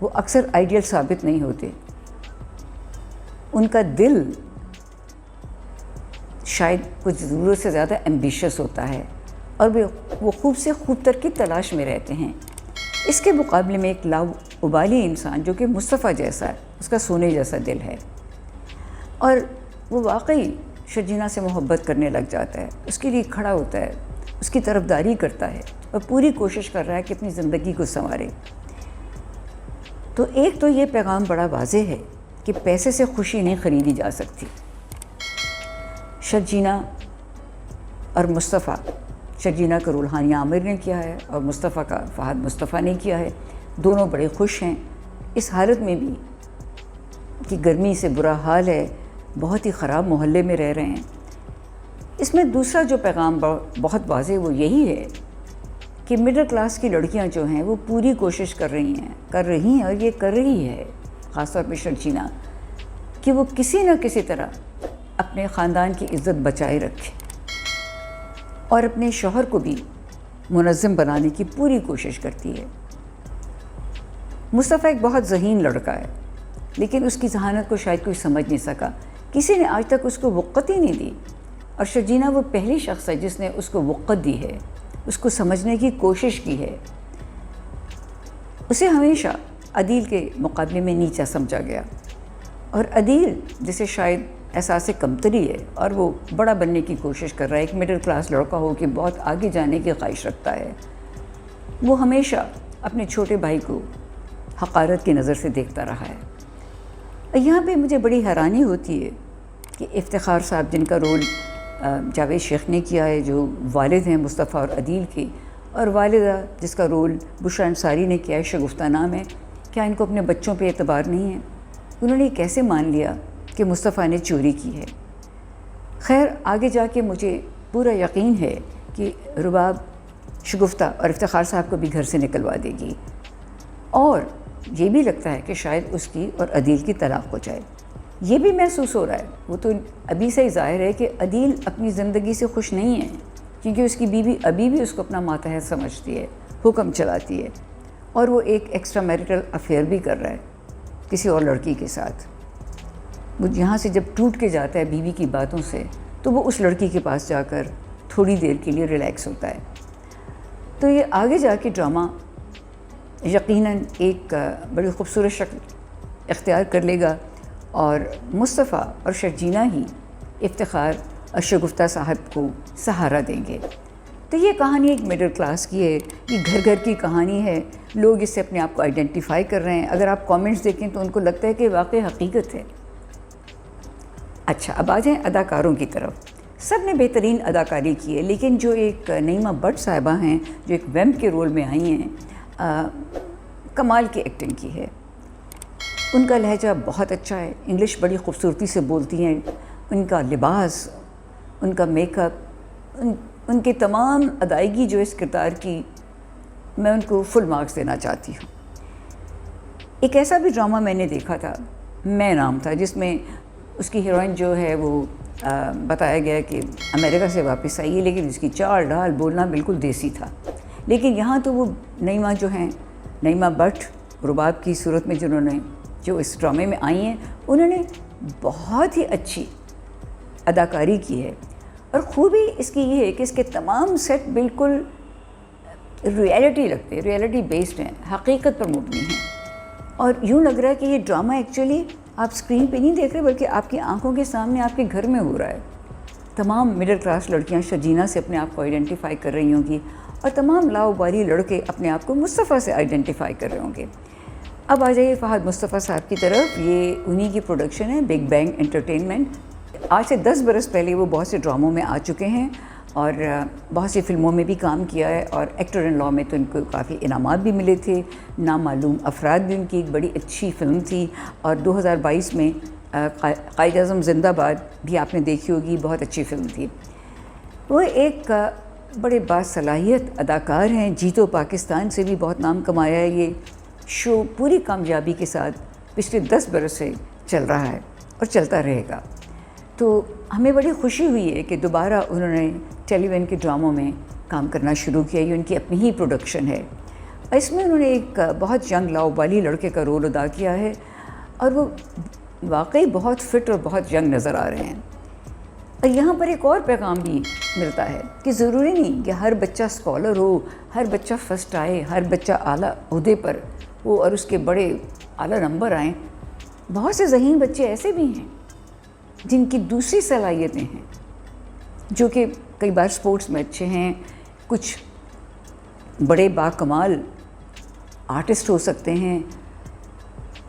وہ اکثر آئیڈیل ثابت نہیں ہوتے. ان کا دل شاید کچھ ضرورت سے زیادہ ایمبیشس ہوتا ہے اور وہ خوب سے خوب تر کی تلاش میں رہتے ہیں. اس کے مقابلے میں ایک لا ابالی انسان جو کہ مصطفیٰ جیسا ہے، اس کا سونے جیسا دل ہے اور وہ واقعی شرجینہ سے محبت کرنے لگ جاتا ہے، اس کے لیے کھڑا ہوتا ہے، اس کی طرفداری کرتا ہے اور پوری کوشش کر رہا ہے کہ اپنی زندگی کو سنوارے. تو ایک تو یہ پیغام بڑا واضح ہے کہ پیسے سے خوشی نہیں خریدی جا سکتی. شرجینہ اور مصطفیٰ، شرجینہ کا رول ہانیہ عامر نے کیا ہے اور مصطفیٰ کا فہد مصطفیٰ نے کیا ہے. دونوں بڑے خوش ہیں اس حالت میں بھی کہ گرمی سے برا حال ہے، بہت ہی خراب محلے میں رہ رہے ہیں. اس میں دوسرا جو پیغام بہت واضح وہ یہی ہے کہ مڈل کلاس کی لڑکیاں جو ہیں وہ پوری کوشش کر رہی ہیں اور یہ کر رہی ہے خاص طور پہ شرجینہ کہ وہ کسی نہ کسی طرح اپنے خاندان کی عزت بچائے رکھے اور اپنے شوہر کو بھی منظم بنانے کی پوری کوشش کرتی ہے. مصطفیٰ ایک بہت ذہین لڑکا ہے لیکن اس کی ذہانت کو شاید کوئی سمجھ نہیں سکا، کسی نے آج تک اس کو وقت ہی نہیں دی اور شرجینہ وہ پہلی شخص ہے جس نے اس کو وقت دی ہے، اس کو سمجھنے کی کوشش کی ہے. اسے ہمیشہ عدیل کے مقابلے میں نیچا سمجھا گیا اور عدیل جسے شاید احساس کمتری ہے اور وہ بڑا بننے کی کوشش کر رہا ہے، ایک مڈل کلاس لڑکا ہو کہ بہت آگے جانے کی خواہش رکھتا ہے، وہ ہمیشہ اپنے چھوٹے بھائی کو حقارت کی نظر سے دیکھتا رہا ہے. یہاں پہ مجھے بڑی حیرانی ہوتی ہے کہ افتخار صاحب جن کا رول جاوید شیخ نے کیا ہے، جو والد ہیں مصطفیٰ اور عدیل کے، اور والدہ جس کا رول بشریٰ انصاری نے کیا ہے، شگفتہ نام ہے، کیا ان کو اپنے بچوں پہ اعتبار نہیں ہے؟ انہوں نے کیسے مان لیا کہ مصطفیٰ نے چوری کی ہے؟ خیر آگے جا کے مجھے پورا یقین ہے کہ رباب شگفتہ اور افتخار صاحب کو بھی گھر سے نکلوا دے گی اور یہ بھی لگتا ہے کہ شاید اس کی اور عدیل کی طلاق ہو جائے. یہ بھی محسوس ہو رہا ہے، وہ تو ابھی سے ہی ظاہر ہے کہ عدیل اپنی زندگی سے خوش نہیں ہے کیونکہ اس کی بیوی ابھی بھی اس کو اپنا ماتحت سمجھتی ہے، حکم چلاتی ہے اور وہ ایک ایکسٹرا میریٹل افیئر بھی کر رہا ہے کسی اور لڑکی کے ساتھ. وہ یہاں سے جب ٹوٹ کے جاتا ہے بیوی کی باتوں سے تو وہ اس لڑکی کے پاس جا کر تھوڑی دیر کے لیے ریلیکس ہوتا ہے. تو یہ آگے جا کے ڈرامہ یقیناً ایک بڑی خوبصورت شکل اختیار کر لے گا اور مصطفیٰ اور شرجینہ ہی افتخار اور شگفتہ صاحب کو سہارا دیں گے. تو یہ کہانی ایک مڈل کلاس کی ہے، یہ گھر گھر کی کہانی ہے، لوگ اس سے اپنے آپ کو آئیڈینٹیفائی کر رہے ہیں. اگر آپ کامنٹس دیکھیں تو ان کو لگتا ہے کہ واقعی حقیقت ہے. اچھا اب آ جائیں اداکاروں کی طرف. سب نے بہترین اداکاری کی ہے لیکن جو ایک نعیمہ بٹ صاحبہ ہیں جو ایک ویمپ کے رول میں آئی ہیں، کمال کی ایکٹنگ کی ہے. ان کا لہجہ بہت اچھا ہے، انگلش بڑی خوبصورتی سے بولتی ہیں، ان کا لباس، ان کا میک اپ، ان کی تمام ادائیگی جو اس کردار کی، میں ان کو فل مارکس دینا چاہتی ہوں. ایک ایسا بھی ڈرامہ میں نے دیکھا تھا، میں نام تھا، جس میں اس کی ہیروئن جو ہے وہ بتایا گیا کہ امریکہ سے واپس آئی ہے لیکن اس کی چال ڈھال بولنا بالکل دیسی تھا. لیکن یہاں تو وہ نعیمہ جو ہیں، نعیمہ بٹ رباب کی صورت میں جنہوں نے جو اس ڈرامے میں آئی ہیں، انہوں نے بہت ہی اچھی اداکاری کی ہے. اور خوبی اس کی یہ ہے کہ اس کے تمام سیٹ بالکل ریئلٹی لگتے ہیں، ریئلٹی بیسڈ ہیں، حقیقت پر مبنی ہیں اور یوں لگ رہا ہے کہ یہ ڈرامہ ایکچولی آپ اسکرین پہ نہیں دیکھ رہے بلکہ آپ کی آنکھوں کے سامنے آپ کے گھر میں ہو رہا ہے. تمام مڈل کلاس لڑکیاں شرجینہ سے اپنے آپ کو آئیڈینٹیفائی کر رہی ہوں گی اور تمام لاؤبالی لڑکے اپنے آپ کو مصطفیٰ سے آئیڈینٹیفائی کر رہے ہوں گے. اب آ جائیے فہد مصطفیٰ صاحب کی طرف. یہ انہی کی پروڈکشن ہے، بگ بینگ انٹرٹینمنٹ. آج سے 10 برس پہلے وہ بہت سے ڈراموں میں آ چکے ہیں اور بہت سی فلموں میں بھی کام کیا ہے اور ایکٹر ان لا میں تو ان کو کافی انعامات بھی ملے تھے. نامعلوم افراد بھی ان کی ایک بڑی اچھی فلم تھی اور 2022 میں قائد اعظم زندہ باد بھی آپ نے دیکھی ہوگی، بہت اچھی فلم تھی. وہ ایک بڑے باصلاحیت اداکار ہیں، جیتو پاکستان سے بھی بہت نام کمایا ہے. یہ شو پوری کامیابی کے ساتھ پچھلے 10 برس سے چل رہا ہے اور چلتا رہے گا. تو ہمیں بڑی خوشی ہوئی ہے کہ دوبارہ انہوں نے ٹیلی ویژن کے ڈراموں میں کام کرنا شروع کیا. یہ ان کی اپنی ہی پروڈکشن ہے اور اس میں انہوں نے ایک بہت ینگ لاؤبالی لڑکے کا رول ادا کیا ہے اور وہ واقعی بہت فٹ اور بہت ینگ نظر آ رہے ہیں. اور یہاں پر ایک اور پیغام بھی ملتا ہے کہ ضروری نہیں کہ ہر بچہ اسکالر ہو, ہر بچہ فرسٹ آئے, ہر بچہ اعلیٰ عہدے پر ہو اور اس کے بڑے اعلیٰ نمبر آئیں. بہت سے ذہین بچے ایسے بھی ہیں جن کی دوسری صلاحیتیں ہیں, جو کہ کئی بار سپورٹس میں اچھے ہیں, کچھ بڑے باکمال آرٹسٹ ہو سکتے ہیں,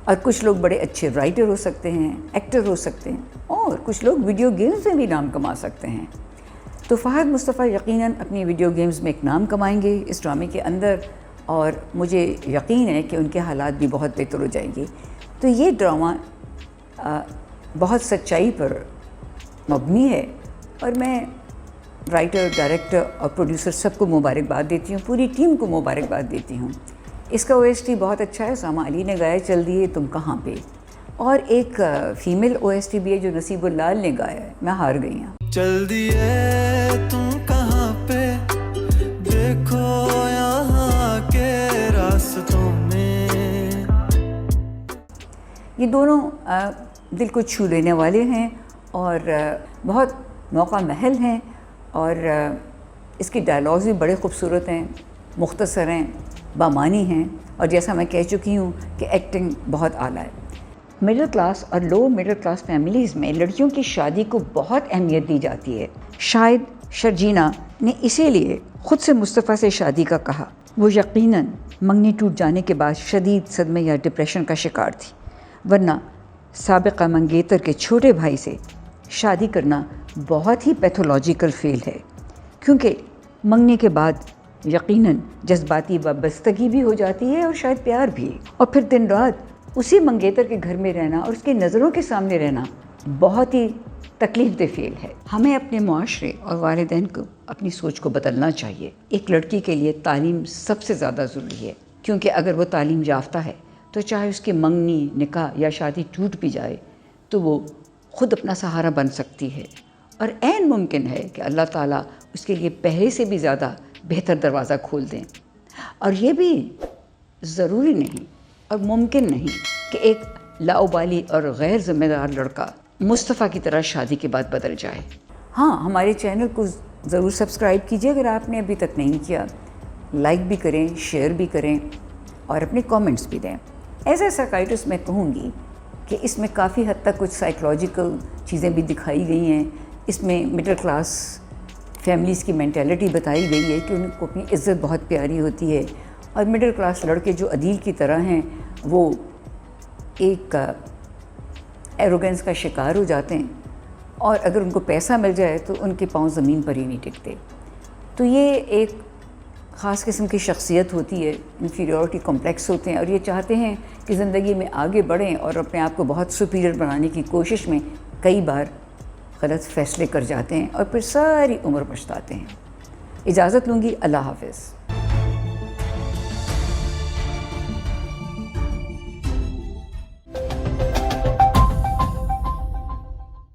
اور کچھ لوگ بڑے اچھے رائٹر ہو سکتے ہیں, ایکٹر ہو سکتے ہیں, اور کچھ لوگ ویڈیو گیمز میں بھی نام کما سکتے ہیں. تو فہد مصطفیٰ یقیناً اپنی ویڈیو گیمز میں ایک نام کمائیں گے اس ڈرامے کے اندر, اور مجھے یقین ہے کہ ان کے حالات بھی بہت بہتر ہو جائیں گے. تو یہ ڈرامہ بہت سچائی پر مبنی ہے, اور میں رائٹر, ڈائریکٹر اور پروڈیوسر سب کو مبارکباد دیتی ہوں, پوری ٹیم کو مبارکباد دیتی ہوں. اس کا OST بہت اچھا ہے, اسامہ علی نے گایا چل دیے تم کہاں پہ, اور ایک فیمیل OST بھی ہے جو نصیب اللال نے گایا ہے, میں ہار گئی ہوں. چل دیے تم کہاں پہ, دیکھو یہاں کے راستوں میں. یہ دونوں دل کو چھو لینے والے ہیں اور بہت موقع محل ہیں, اور اس کے ڈائلاگز بھی بڑے خوبصورت ہیں, مختصر ہیں, بامانی ہیں, اور جیسا میں کہہ چکی ہوں کہ ایکٹنگ بہت اعلیٰ ہے. مڈل کلاس اور لو مڈل کلاس فیملیز میں لڑکیوں کی شادی کو بہت اہمیت دی جاتی ہے. شاید شرجینا نے اسی لیے خود سے مصطفیٰ سے شادی کا کہا. وہ یقیناً منگنی ٹوٹ جانے کے بعد شدید صدمے یا ڈپریشن کا شکار تھی, ورنہ سابقہ منگیتر کے چھوٹے بھائی سے شادی کرنا بہت ہی پیتھولوجیکل فیل ہے, کیونکہ منگنی کے بعد یقیناً جذباتی وابستگی بھی ہو جاتی ہے اور شاید پیار بھی, اور پھر دن رات اسی منگیتر کے گھر میں رہنا اور اس کی نظروں کے سامنے رہنا بہت ہی تکلیف دہ فیل ہے. ہمیں اپنے معاشرے اور والدین کو اپنی سوچ کو بدلنا چاہیے. ایک لڑکی کے لیے تعلیم سب سے زیادہ ضروری ہے, کیونکہ اگر وہ تعلیم یافتہ ہے تو چاہے اس کی منگنی, نکاح یا شادی ٹوٹ بھی جائے تو وہ خود اپنا سہارا بن سکتی ہے, اور عین ممکن ہے کہ اللہ تعالیٰ اس کے لیے پہلے سے بھی زیادہ بہتر دروازہ کھول دیں. اور یہ بھی ضروری نہیں اور ممکن نہیں کہ ایک لاؤبالی اور غیر ذمہ دار لڑکا مصطفیٰ کی طرح شادی کے بعد بدل جائے. ہاں, ہمارے چینل کو ضرور سبسکرائب کیجیے اگر آپ نے ابھی تک نہیں کیا, لائک بھی کریں, شیئر بھی کریں, اور اپنے کامنٹس بھی دیں. ایز اے سائیکائٹرسٹ میں کہوں گی کہ اس میں کافی حد تک کچھ سائیکولوجیکل چیزیں بھی دکھائی گئی ہیں. اس میں مڈل کلاس فیملیز کی مینٹیلٹی بتائی گئی ہے کہ ان کو اپنی عزت بہت پیاری ہوتی ہے, اور مڈل کلاس لڑکے جو عدیل کی طرح ہیں وہ ایک ایروگنس کا شکار ہو جاتے ہیں, اور اگر ان کو پیسہ مل جائے تو ان کے پاؤں زمین پر ہی نہیں ٹکتے. تو یہ ایک خاص قسم کی شخصیت ہوتی ہے, انفیریورٹی کمپلیکس ہوتے ہیں, اور یہ چاہتے ہیں کہ زندگی میں آگے بڑھیں اور اپنے آپ کو بہت سپیریئر بنانے کی کوشش میں کئی بار غلط فیصلے کر جاتے ہیں اور پھر ساری عمر پچھتاتے ہیں. اجازت لوں گی, اللہ حافظ.